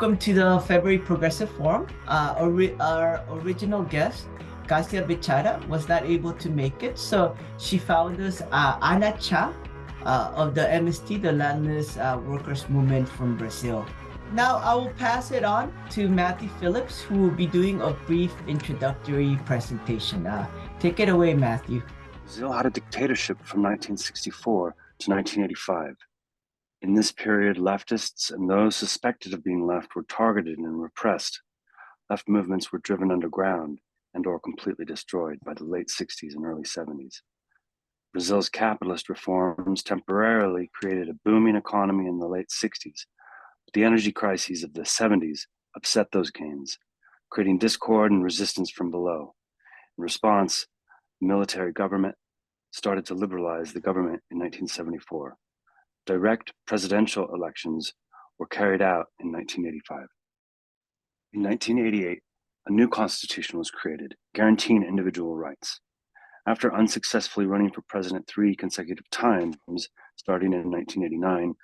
welcome to the February Progressive Forum. Our original guest, Garcia Bichara, was not able to make it, so she found us Ana Cha of the MST, the Landless Workers Movement from Brazil. Now I will pass it on to Matthew Phillips, who will be doing a brief introductory presentation. Take it away, Matthew. Brazil had a dictatorship from 1964 to 1985. In this period, leftists and those suspected of being left were targeted and repressed. Left movements were driven underground and or completely destroyed by the late 60s and early 70s. Brazil's capitalist reforms temporarily created a booming economy in the late 60s, but the energy crises of the 70s upset those gains, creating discord and resistance from below. In response, the military government started to liberalize the government in 1974. Direct presidential elections were carried out in 1985. In 1988, a new constitution was created, guaranteeing individual rights. After unsuccessfully running for president 3 consecutive times, starting in 1989,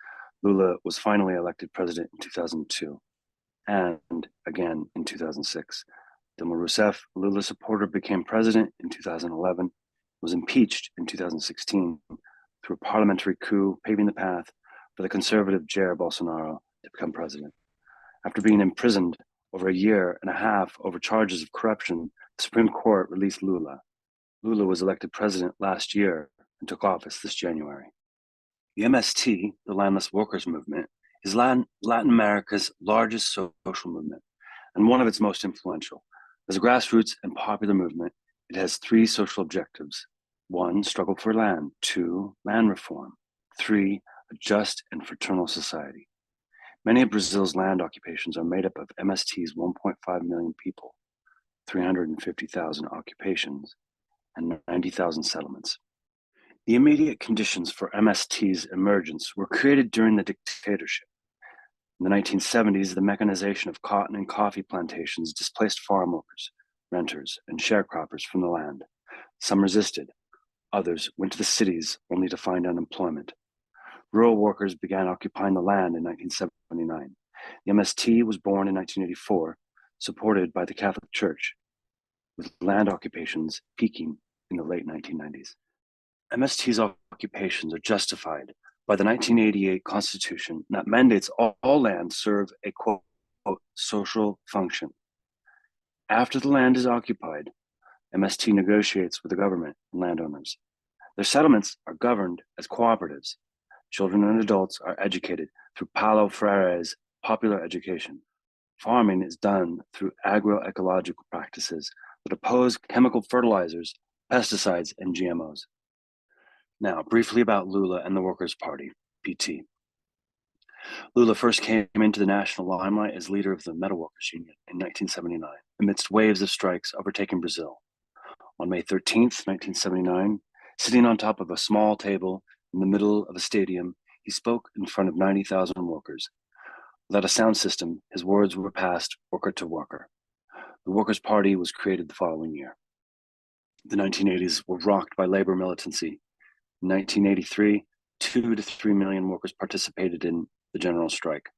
Lula was finally elected president in 2002, and again in 2006. Dilma Rousseff, Lula's supporter, became president in 2011, was impeached in 2016, through a parliamentary coup, paving the path for the conservative Jair Bolsonaro to become president. After being imprisoned over a year and a half over charges of corruption, the Supreme Court released Lula. Lula was elected president last year and took office this January. The MST, the Landless Workers Movement, is Latin America's largest social movement and one of its most influential. As a grassroots and popular movement, it has 3 social objectives. 1, struggle for land. 2, land reform. 3, a just and fraternal society. Many of Brazil's land occupations are made up of MST's 1.5 million people, 350,000 occupations, and 90,000 settlements. The immediate conditions for MST's emergence were created during the dictatorship. In the 1970s, the mechanization of cotton and coffee plantations displaced farm workers, renters, and sharecroppers from the land. Some resisted. Others went to the cities only to find unemployment. Rural workers began occupying the land in 1979. The MST was born in 1984, supported by the Catholic Church, with land occupations peaking in the late 1990s. MST's occupations are justified by the 1988 Constitution that mandates all land serve a quote, social function. After the land is occupied, MST negotiates with the government and landowners. Their settlements are governed as cooperatives. Children and adults are educated through Paulo Freire's popular education. Farming is done through agroecological practices that oppose chemical fertilizers, pesticides, and GMOs. Now, briefly about Lula and the Workers' Party, PT. Lula first came into the national limelight as leader of the Metal Workers Union in 1979, amidst waves of strikes overtaking Brazil. On May 13th, 1979, sitting on top of a small table in the middle of a stadium, he spoke in front of 90,000 workers. Without a sound system, his words were passed worker to worker. The Workers' Party was created the following year. The 1980s were rocked by labor militancy. In 1983, 2 to 3 million workers participated in the general strike,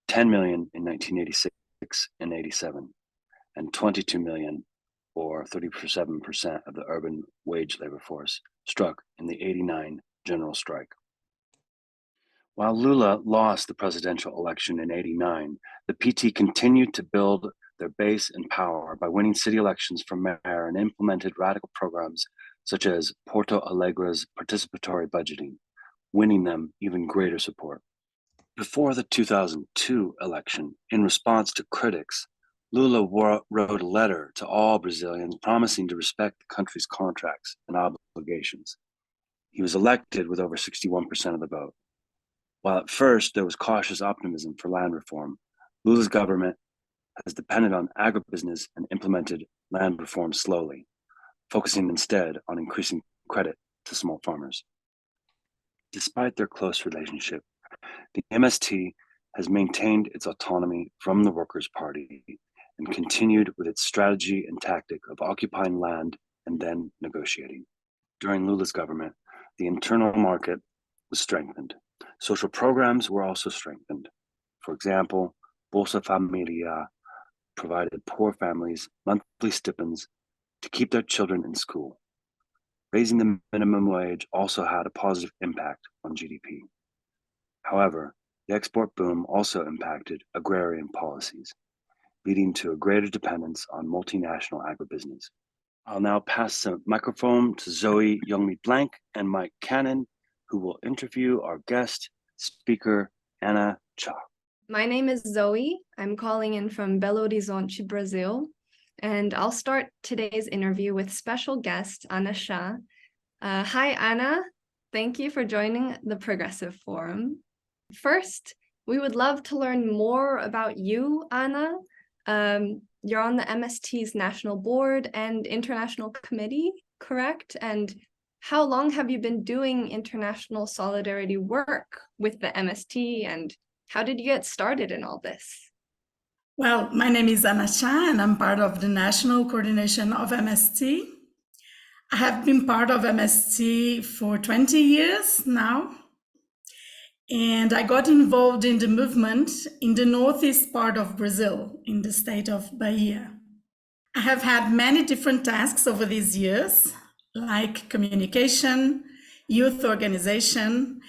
10 million in 1986 and 87, and 22 million, or 37% of the urban wage labor force, struck in the 89 general strike. While Lula lost the presidential election in 89, the PT continued to build their base and power by winning city elections for mayor and implemented radical programs such as Porto Alegre's participatory budgeting, winning them even greater support. Before the 2002 election, in response to critics, Lula wrote a letter to all Brazilians promising to respect the country's contracts and obligations. He was elected with over 61% of the vote. While at first there was cautious optimism for land reform, Lula's government has depended on agribusiness and implemented land reform slowly, focusing instead on increasing credit to small farmers. Despite their close relationship, the MST has maintained its autonomy from the Workers' Party and continued with its strategy and tactic of occupying land and then negotiating. During Lula's government, the internal market was strengthened. Social programs were also strengthened. For example, Bolsa Familia provided poor families monthly stipends to keep their children in school. Raising the minimum wage also had a positive impact on GDP. However, the export boom also impacted agrarian policies, leading to a greater dependence on multinational agribusiness. I'll now pass the microphone to Zoe Youngmi Blank and Mike Cannon, who will interview our guest speaker, Ana Cha. My name is Zoe. I'm calling in from Belo Horizonte, Brazil, and I'll start today's interview with special guest Ana Cha. Hi, Ana. Thank you for joining the Progressive Forum. First, we would love to learn more about you, Ana. You're on the MST's National Board and International Committee, correct? And how long have you been doing international solidarity work with the MST, and how did you get started in all this? Well, my name is Ana Cha, and I'm part of the National Coordination of MST. I have been part of MST for 20 years now, and I got involved in the movement in the northeast part of Brazil, in the state of Bahia. I have had many different tasks over these years, like communication, youth organization,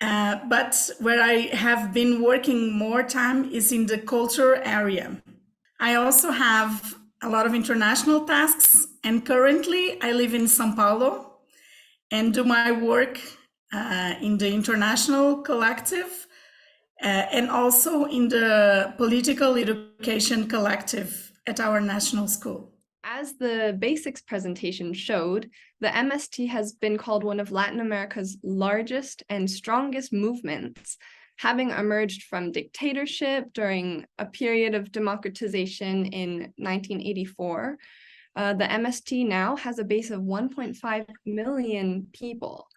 but where I have been working more time is in the culture area. I also have a lot of international tasks, and currently I live in São Paulo and do my work in the International Collective and also in the Political Education Collective at our national school. As the basics presentation showed, the MST has been called one of Latin America's largest and strongest movements, having emerged from dictatorship during a period of democratization in 1984. The MST now has a base of 1.5 million people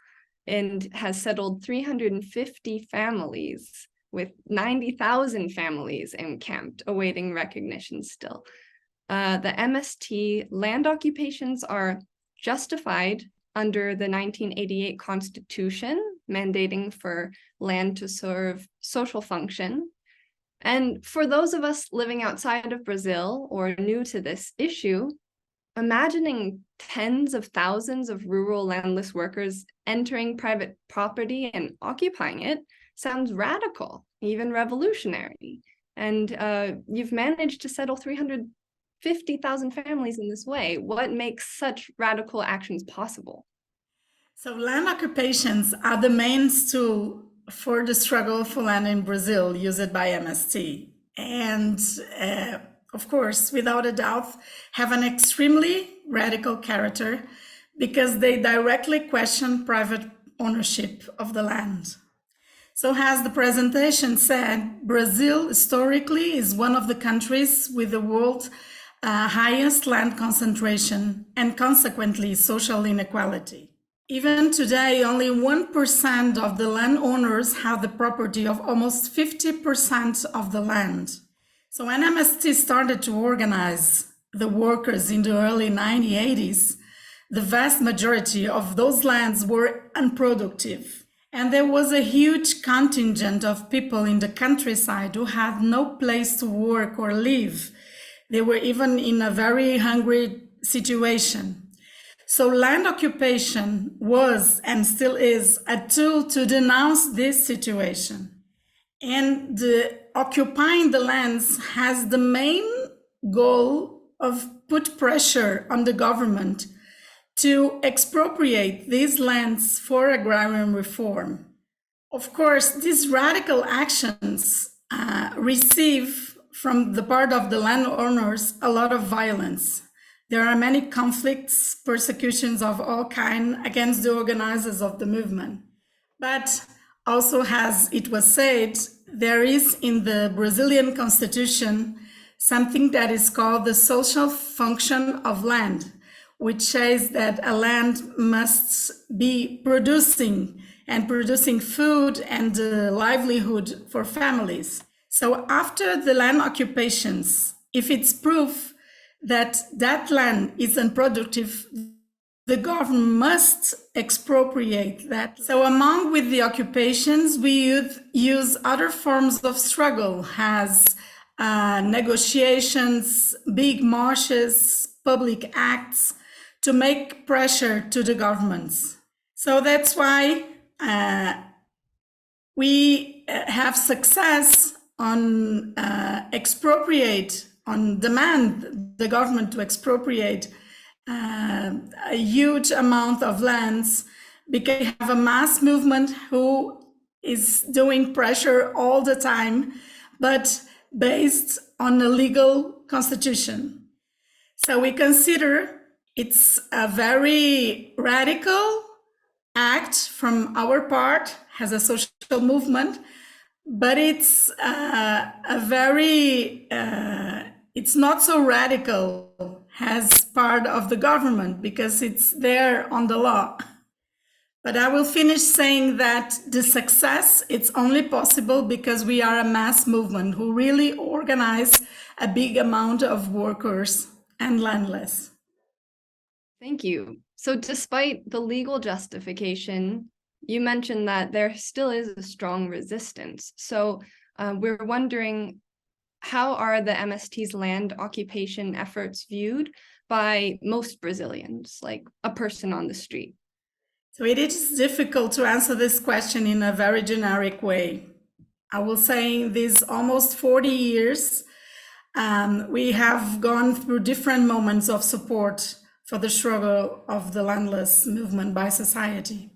and has settled 350 families, with 90,000 families encamped, awaiting recognition still. The MST land occupations are justified under the 1988 Constitution, mandating for land to serve social function. And for those of us living outside of Brazil or new to this issue, imagining tens of thousands of rural landless workers entering private property and occupying it sounds radical, even revolutionary. And you've managed to settle 350,000 families in this way. What makes such radical actions possible? So land occupations are the main tool for the struggle for land in Brazil used by MST. And of course, without a doubt, have an extremely radical character because they directly question private ownership of the land. So as the presentation said, Brazil historically is one of the countries with the world's highest land concentration and consequently social inequality. Even today, only 1% of the landowners have the property of almost 50% of the land. So when MST started to organize the workers in the early 1980s, the vast majority of those lands were unproductive. And there was a huge contingent of people in the countryside who had no place to work or live. They were even in a very hungry situation. So land occupation was and still is a tool to denounce this situation. And occupying the lands has the main goal of put pressure on the government to expropriate these lands for agrarian reform. Of course, these radical actions receive from the part of the landowners a lot of violence. There are many conflicts, persecutions of all kinds against the organizers of the movement. But also, as it was said, there is in the Brazilian Constitution something that is called the social function of land, which says that a land must be producing food and livelihood for families. So after the land occupations, if it's proof that that land is unproductive, the government must expropriate that. So among with the occupations, we use other forms of struggle as negotiations, big marches, public acts to make pressure to the governments. So that's why we have success on demand the government to expropriate a huge amount of lands, because we have a mass movement who is doing pressure all the time, but based on a legal constitution. So we consider it's a very radical act from our part as a social movement, but it's it's not so radical as part of the government, because it's there on the law. But I will finish saying that the success, it's only possible because we are a mass movement who really organize a big amount of workers and landless. Thank you. So despite the legal justification, you mentioned that there still is a strong resistance. So we're wondering, how are the MST's land occupation efforts viewed by most Brazilians, like a person on the street? So it is difficult to answer this question in a very generic way. I will say in these almost 40 years, we have gone through different moments of support for the struggle of the landless movement by society.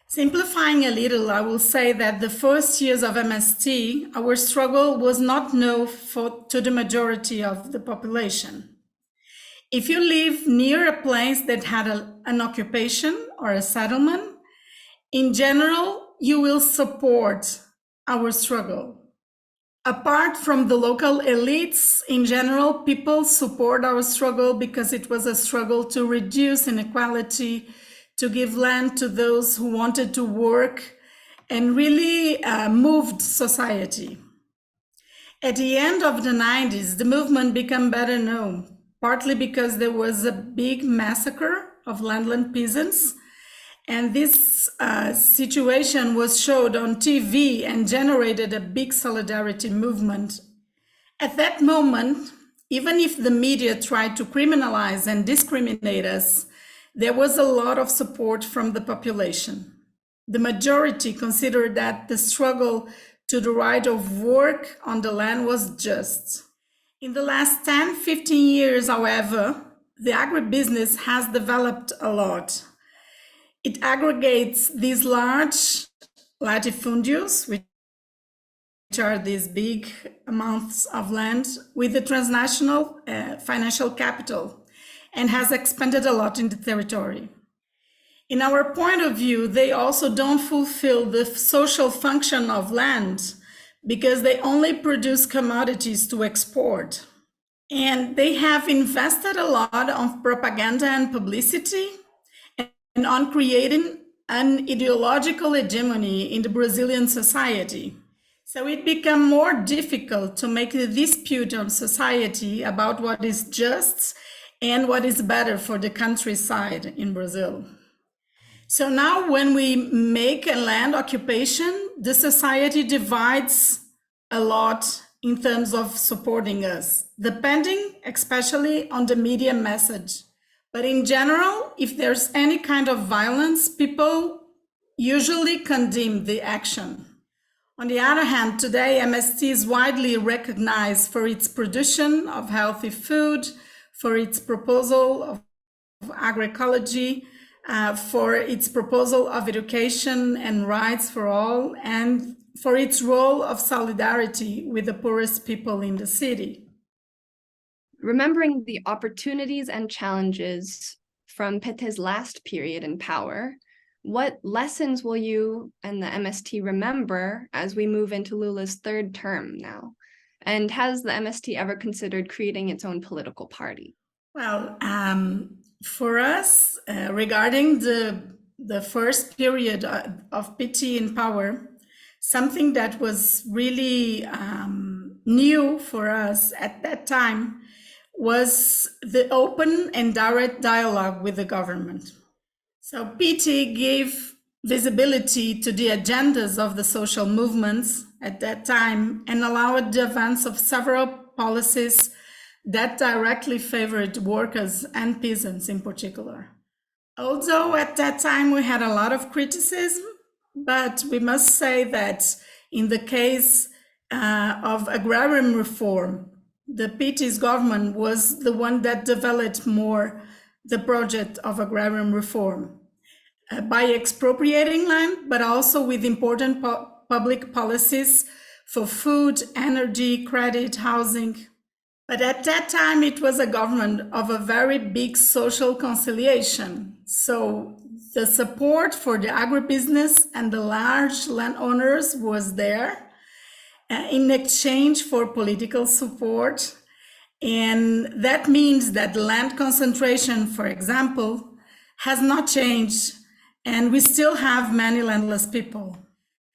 Simplifying a little, I will say that the first years of MST, our struggle was not known to the majority of the population. If you live near a place that had an occupation or a settlement, in general, you will support our struggle. Apart from the local elites, in general, people support our struggle because it was a struggle to reduce inequality, to give land to those who wanted to work, and really moved society. At the end of the 90s, the movement became better known, partly because there was a big massacre of landland peasants, and this situation was showed on TV and generated a big solidarity movement. At that moment, even if the media tried to criminalize and discriminate us, there was a lot of support from the population. The majority considered that the struggle to the right of work on the land was just. In the last 10, 15 years, however, the agribusiness has developed a lot. It aggregates these large latifundios, which are these big amounts of land, with the transnational financial capital, and has expanded a lot in the territory. In our point of view, they also don't fulfill the social function of land because they only produce commodities to export. And they have invested a lot on propaganda and publicity and on creating an ideological hegemony in the Brazilian society. So it became more difficult to make a dispute on society about what is just and what is better for the countryside in Brazil. So now when we make a land occupation, the society divides a lot in terms of supporting us, depending especially on the media message. But in general, if there's any kind of violence, people usually condemn the action. On the other hand, today MST is widely recognized for its production of healthy food, for its proposal of agroecology, for its proposal of education and rights for all, and for its role of solidarity with the poorest people in the city. Remembering the opportunities and challenges from PT's last period in power, what lessons will you and the MST remember as we move into Lula's third term now? And has the MST ever considered creating its own political party? Well, for us, regarding the first period of PT in power, something that was really new for us at that time was the open and direct dialogue with the government. So PT gave visibility to the agendas of the social movements at that time and allowed the advance of several policies that directly favored workers and peasants in particular. Although at that time we had a lot of criticism, but we must say that in the case of agrarian reform, the PT's government was the one that developed more the project of agrarian reform by expropriating land, but also with important public policies for food, energy, credit, housing. But at that time, it was a government of a very big social conciliation. So the support for the agribusiness and the large landowners was there in exchange for political support. And that means that land concentration, for example, has not changed, and we still have many landless people.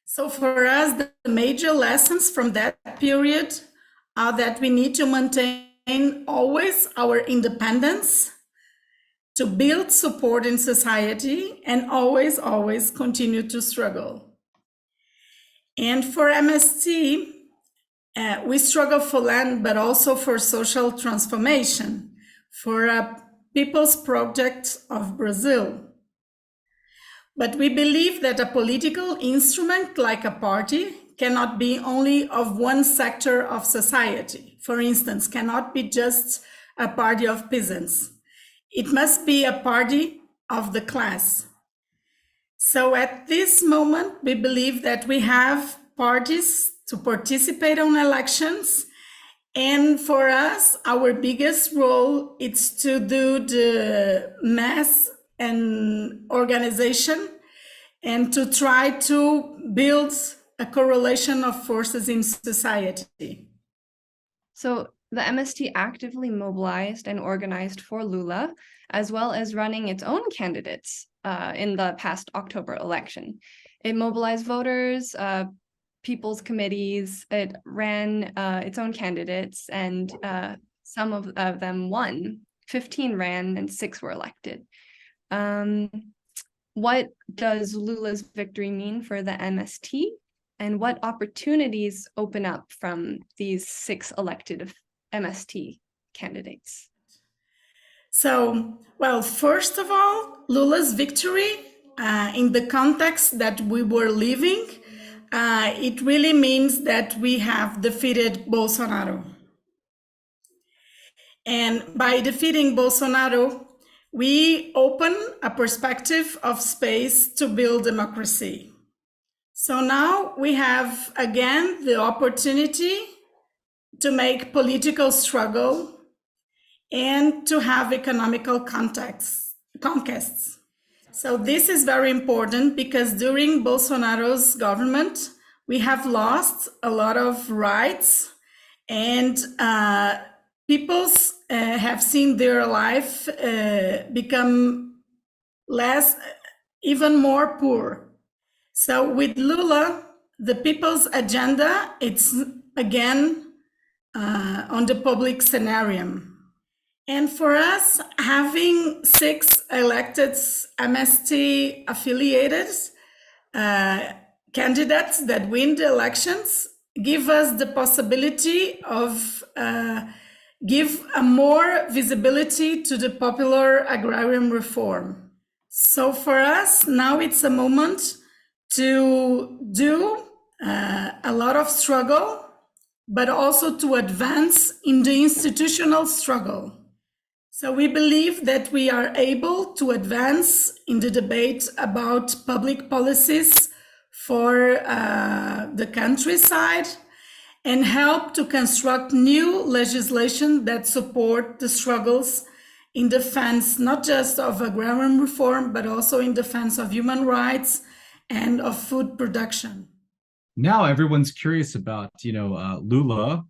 So for us, the major lessons from that period are that we need to maintain always our independence, to build support in society, and always continue to struggle. And for MST, we struggle for land, but also for social transformation, for a people's project of Brazil. But we believe that a political instrument like a party cannot be only of one sector of society. For instance, cannot be just a party of peasants. It must be a party of the class. So at this moment, we believe that we have parties to participate on elections. And for us, our biggest role is to do the mass and organization and to try to build a correlation of forces in society. So the MST actively mobilized and organized for Lula, as well as running its own candidates in the past October election. It mobilized voters, people's committees, it ran its own candidates, and some of them won. 15 ran and 6 were elected. What does Lula's victory mean for the MST? And what opportunities open up from these 6 elected MST candidates? So, well, first of all, Lula's victory in the context that we were living, it really means that we have defeated Bolsonaro. And by defeating Bolsonaro, we open a perspective of space to build democracy. So now we have again the opportunity to make political struggle and to have economical conquests. So this is very important because during Bolsonaro's government, we have lost a lot of rights, and people have seen their life become even more poor. So with Lula, the people's agenda, it's again on the public scenario. And for us, having 6 elected MST affiliated candidates that win the elections give us the possibility of give a more visibility to the popular agrarian reform. So for us, now it's a moment to do a lot of struggle, but also to advance in the institutional struggle. So we believe that we are able to advance in the debate about public policies for the countryside and help to construct new legislation that support the struggles in defense, not just of agrarian reform, but also in defense of human rights and of food production. Now everyone's curious about, Lula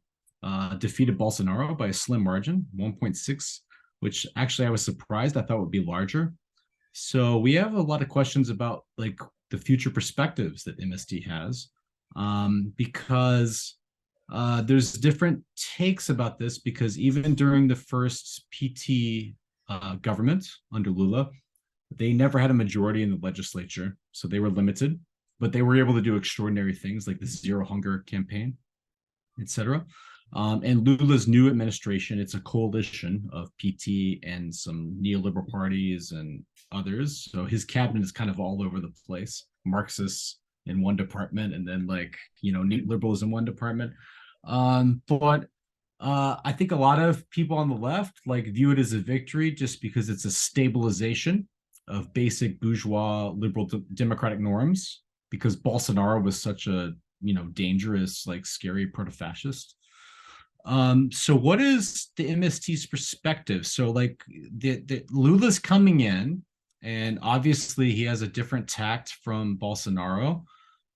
defeated Bolsonaro by a slim margin, 1.6, which actually I was surprised. I thought would be larger. So we have a lot of questions about the future perspectives that MST has, because there's different takes about this, because even during the first PT government under Lula, they never had a majority in the legislature. so they were limited, but they were able to do extraordinary things like the Zero Hunger campaign, etc. And Lula's new administration, it's a coalition of PT and some neoliberal parties and others. So his cabinet is kind of all over the place. Marxists in one department, and then neoliberals in one department. But I think a lot of people on the left view it as a victory just because it's a stabilization of basic bourgeois liberal democratic norms, because Bolsonaro was such a dangerous, scary proto-fascist. So what is the MST's perspective? So the Lula's coming in, and obviously he has a different tact from Bolsonaro,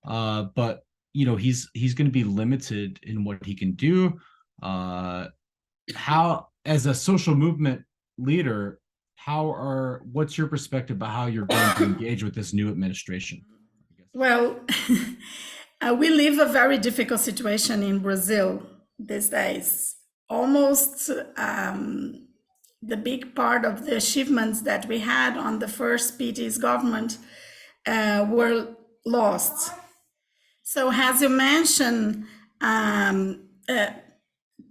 but he's going to be limited in what he can do. How, as a social movement leader, what's your perspective about how you're going to engage with this new administration? Well, we live a very difficult situation in Brazil these days. Almost the big part of the achievements that we had on the first PT's government were lost. So as you mentioned,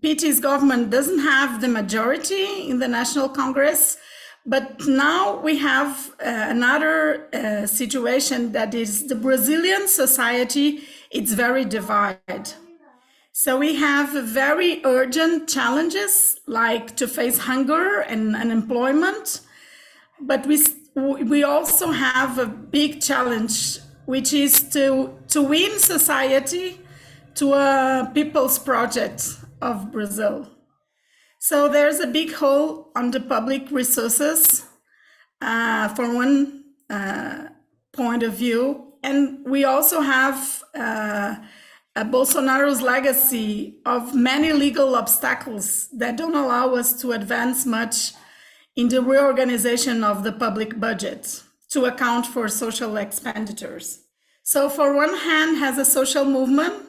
PT's government doesn't have the majority in the National Congress, but now we have another situation, that is the Brazilian society, it's very divided. So we have very urgent challenges like to face hunger and unemployment, but we also have a big challenge, which is to win society to a people's project of Brazil. So there's a big hole on the public resources from one point of view. And we also have Bolsonaro's legacy of many legal obstacles that don't allow us to advance much in the reorganization of the public budget to account for social expenditures. So for one hand, as a social movement,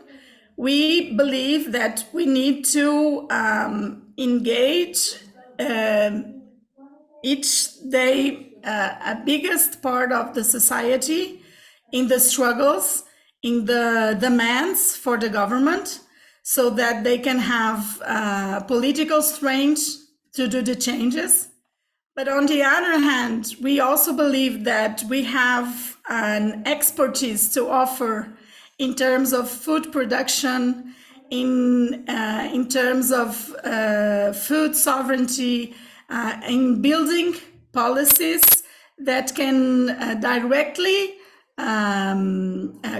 we believe that we need to engage each day a biggest part of the society in the struggles, in the demands for the government, so that they can have political strength to do the changes. But on the other hand, we also believe that we have an expertise to offer in terms of food production, in terms of food sovereignty, in building policies that can directly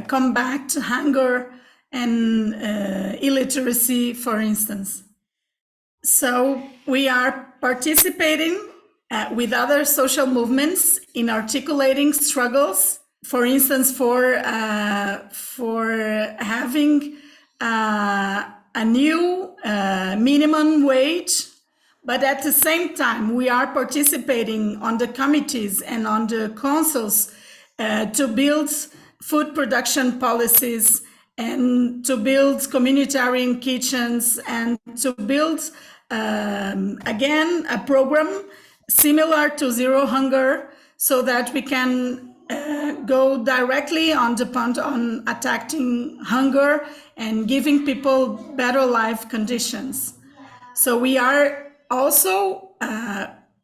combat hunger and illiteracy, for instance. So we are participating with other social movements in articulating struggles, for instance, for having a new minimum wage. But at the same time, we are participating on the committees and on the councils to build food production policies and to build communitarian kitchens and to build, again, a program similar to Zero Hunger, so that we can go directly on the point on attacking hunger and giving people better life conditions. So we are also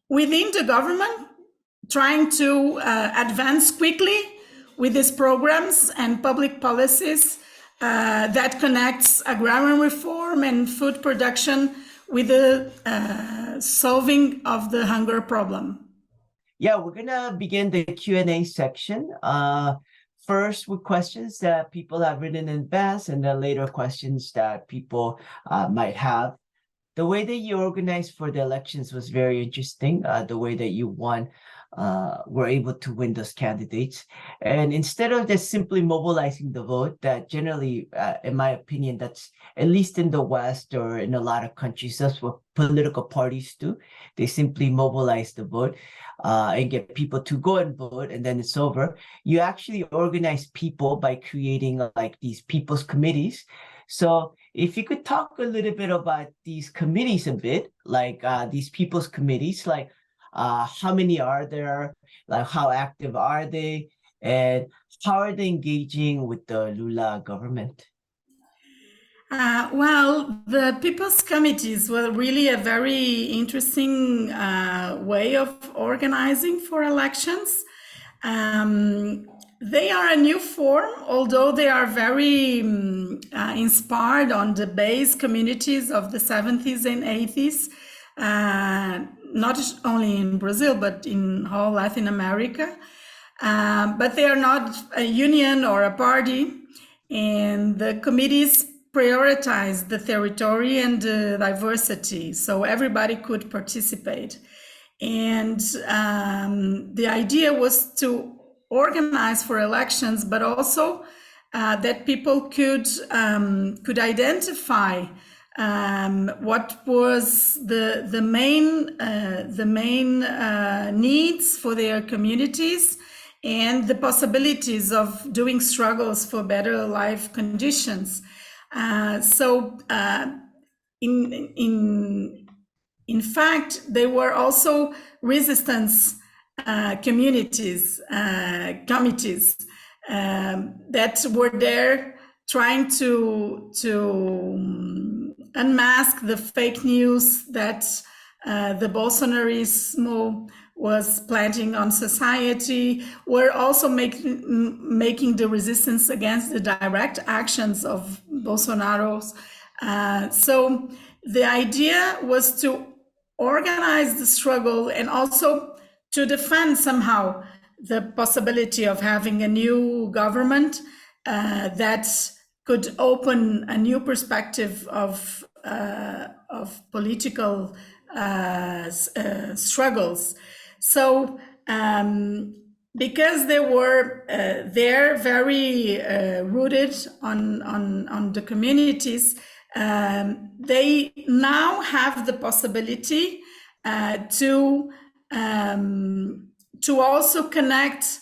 within the government trying to advance quickly with these programs and public policies that connects agrarian reform and food production with the solving of the hunger problem. Yeah, we're gonna begin the Q&A section. First with questions that people have written in advance, and then later questions that people might have. The way that you organized for the elections was very interesting. The way that you were able to win those candidates. And instead of just simply mobilizing the vote, that generally, in my opinion, that's at least in the West or in a lot of countries, that's what political parties do. They simply mobilize the vote and get people to go and vote, and then it's over. You actually organize people by creating these people's committees. So if you could talk a little bit about these committees a bit, these people's committees, how many are there? How active are they? And how are they engaging with the Lula government? Well, the People's Committees were really a very interesting way of organizing for elections. They are a new form, although they are very inspired on the base communities of the 70s and 80s, not only in Brazil, but in whole Latin America. But they are not a union or a party, and the committees prioritize the territory and the diversity, so everybody could participate. And the idea was to organize for elections, but also that people could identify what was the main needs for their communities and the possibilities of doing struggles for better life conditions. So in fact, they were also resistance committees that were there trying to unmask the fake news that the Bolsonarismo was planting on society. Were also making the resistance against the direct actions of Bolsonaro's. So the idea was to organize the struggle and also to defend somehow the possibility of having a new government that could open a new perspective of political struggles. So because they were they're very rooted on the communities, they now have the possibility to also connect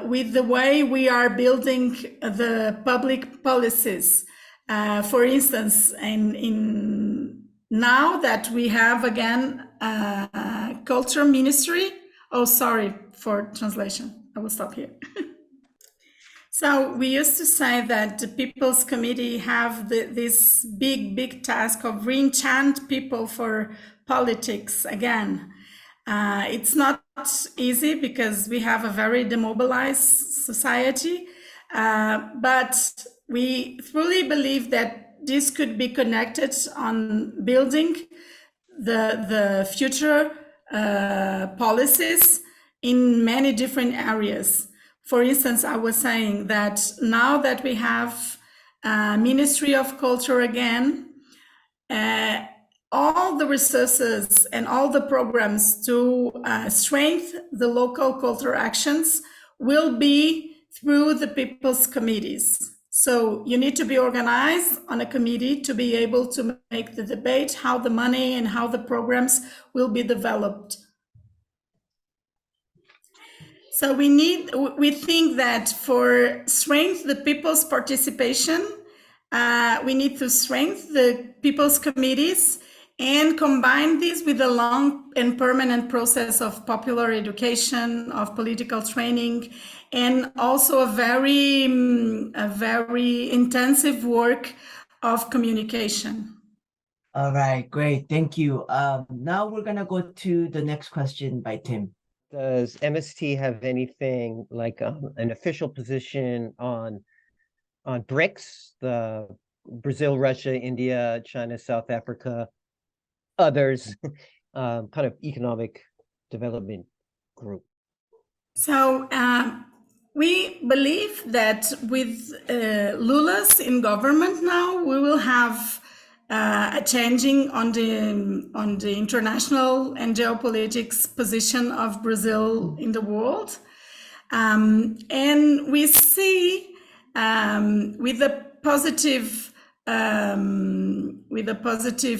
with the way we are building the public policies. For instance, in now that we have again culture ministry. Oh, sorry for translation. I will stop here. So we used to say that the People's Committee have this big task of re-enchant people for politics again. It's not easy because we have a very demobilized society, but we truly believe that this could be connected on building the future policies in many different areas. For instance, I was saying that now that we have Ministry of Culture again, all the resources and all the programs to strengthen the local cultural actions will be through the People's Committees. So you need to be organized on a committee to be able to make the debate, how the money and how the programs will be developed. So we think that for strength the people's participation, we need to strengthen the People's Committees and combine this with a long and permanent process of popular education, of political training, and also a very intensive work of communication. All right, great. Thank you. Now we're going to go to the next question by Tim. Does MST have anything like an official position on BRICS, the Brazil, Russia, India, China, South Africa, others, kind of economic development group? So we believe that with Lula's in government now, we will have a changing on the international and geopolitics position of Brazil in the world, and we see with a positive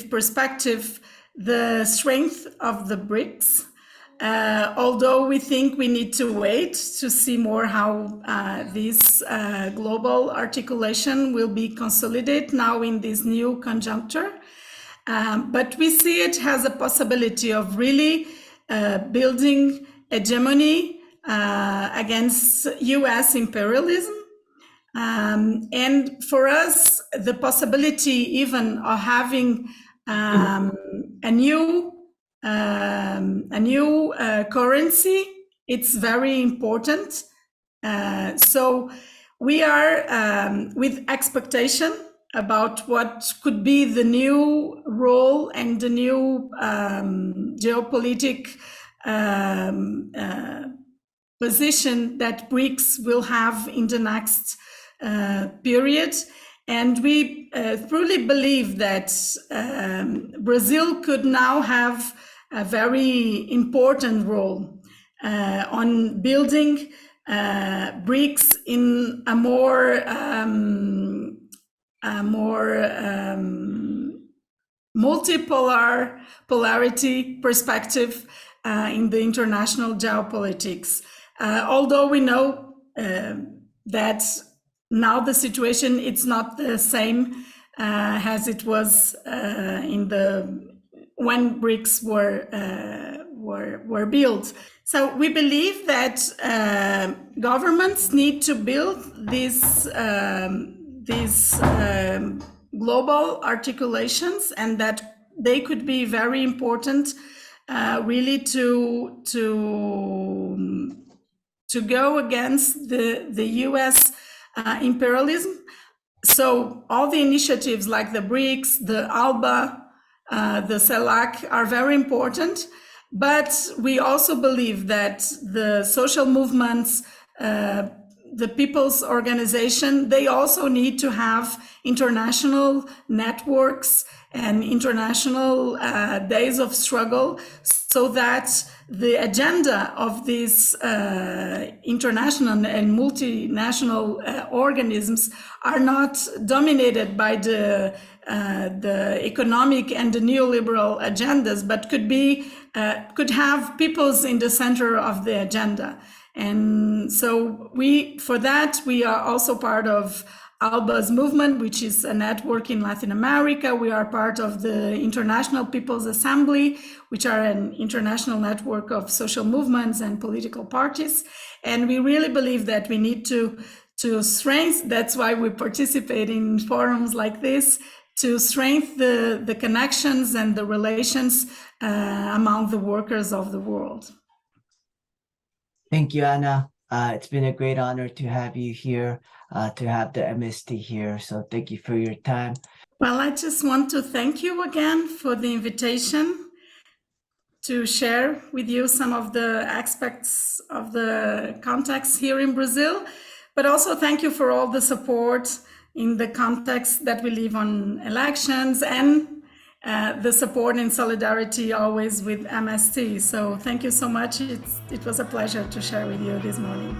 perspective the strength of the BRICS. Although we think we need to wait to see more how this global articulation will be consolidated now in this new conjuncture. But we see it has a possibility of really building hegemony against US imperialism. And for us, the possibility even of having a new currency, it's very important. So we are with expectation about what could be the new role and the new geopolitical position that BRICS will have in the next period. And we truly believe that Brazil could now have a very important role on building BRICS in a more polarity perspective in the international geopolitics. Although we know that now the situation, it's not the same as it was when BRICS were built. So we believe that governments need to build these global articulations, and that they could be very important, really to go against the US imperialism. So all the initiatives like the BRICS, the ALBA, the CELAC are very important, but we also believe that the social movements, the people's organization, they also need to have international networks and international days of struggle, so that the agenda of these international and multinational organisms are not dominated by the economic and the neoliberal agendas, but could have peoples in the center of the agenda. And so we are also part of ALBA's movement, which is a network in Latin America. We are part of the International People's Assembly, which are an international network of social movements and political parties. And we really believe that we need to strengthen, that's why we participate in forums like this, to strengthen the connections and the relations among the workers of the world. Thank you, Anna. It's been a great honor to have you here, to have the MST here. So thank you for your time. Well, I just want to thank you again for the invitation to share with you some of the aspects of the context here in Brazil, but also thank you for all the support in the context that we live on elections, and the support and solidarity always with MST. So thank you so much. It was a pleasure to share with you this evening.